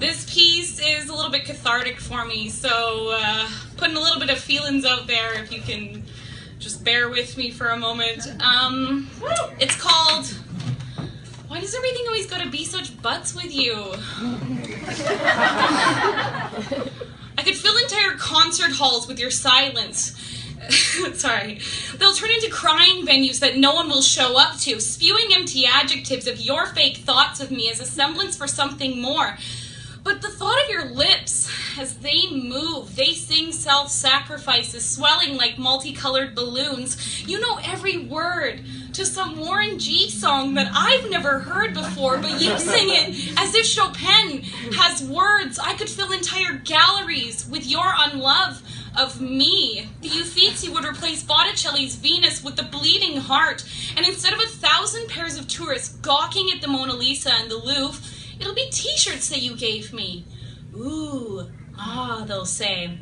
This piece is a little bit cathartic for me, so putting a little bit of feelings out there, if you can just bear with me for a moment. It's called, Why Does Everything Always Gotta Be Such Butts With You? I could fill entire concert halls with your silence. Sorry. They'll turn into crying venues that no one will show up to, spewing empty adjectives of your fake thoughts of me as a semblance for something more. But the thought of your lips, as they move, they sing self-sacrifices, swelling like multicolored balloons. You know every word to some Warren G song that I've never heard before, but you sing it as if Chopin has words. I could fill entire galleries with your unlove of me. The Uffizi would replace Botticelli's Venus with the Bleeding Heart, and instead of 1,000 pairs of tourists gawking at the Mona Lisa and the Louvre, it'll be t-shirts that you gave me. Ooh, they'll say.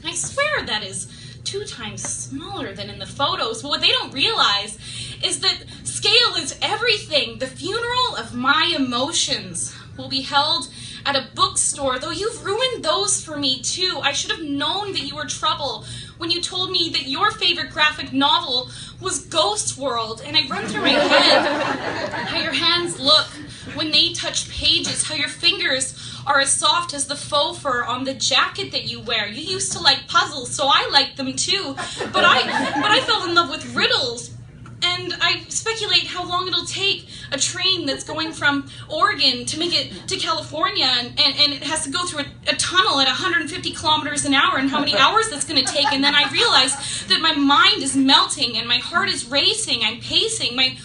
I swear that is 2 times smaller than in the photos, but what they don't realize is that scale is everything. The funeral of my emotions will be held at a bookstore, though you've ruined those for me too. I should have known that you were trouble when you told me that your favorite graphic novel was Ghost World, and I run through my head how your hands look when they touch pages, how your fingers are as soft as the faux fur on the jacket that you wear. You used to like puzzles, so I liked them too, but I fell in love with riddles. And I speculate how long it'll take a train that's going from Oregon to make it to California, and it has to go through a tunnel at 150 kilometers an hour, and how many hours that's going to take. And then I realize that my mind is melting and my heart is racing. I'm pacing. My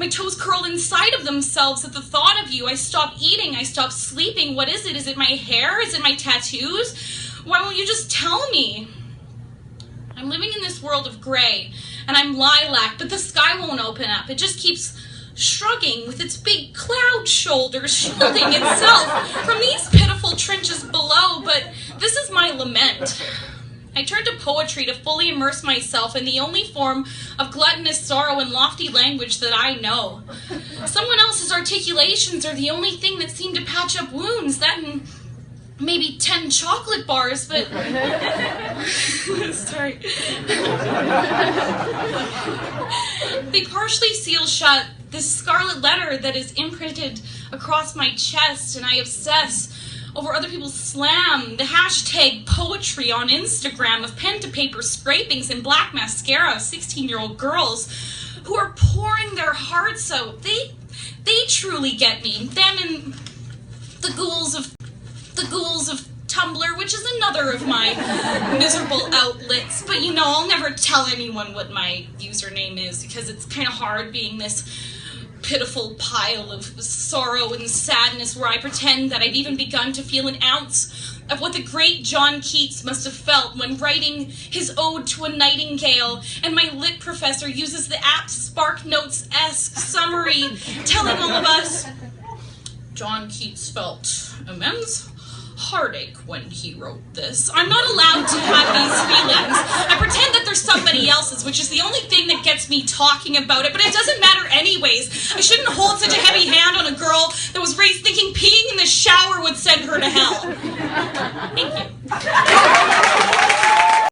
toes curl inside of themselves at the thought of you. I stop eating. I stop sleeping. What is it? Is it my hair? Is it my tattoos? Why won't you just tell me? I'm living in this world of gray, and I'm lilac, but the sky won't open up. It just keeps shrugging with its big cloud shoulders, shielding itself from these pitiful trenches below. But this is my lament. I turn to poetry to fully immerse myself in the only form of gluttonous sorrow and lofty language that I know. Someone else's articulations are the only thing that seem to patch up wounds, that and maybe 10 chocolate bars, but sorry. They partially seal shut this scarlet letter that is imprinted across my chest, and I obsess over other people's slam, the hashtag poetry on Instagram of pen to paper scrapings and black mascara of 16-year-old girls who are pouring their hearts out. They truly get me. Them and the ghouls of Tumblr, which is another of my miserable outlets. But you know, I'll never tell anyone what my username is, because it's kind of hard being this pitiful pile of sorrow and sadness where I pretend that I've even begun to feel an ounce of what the great John Keats must have felt when writing his Ode to a Nightingale, and my lit professor uses the apt SparkNotes-esque summary telling all of us, John Keats felt immense heartache when he wrote this. I'm not allowed to have these feelings. I pretend that they're somebody else's, which is the only thing that gets me talking about it, but it doesn't matter anyways. I shouldn't hold such a heavy hand on a girl that was raised thinking peeing in the shower would send her to hell. Thank you.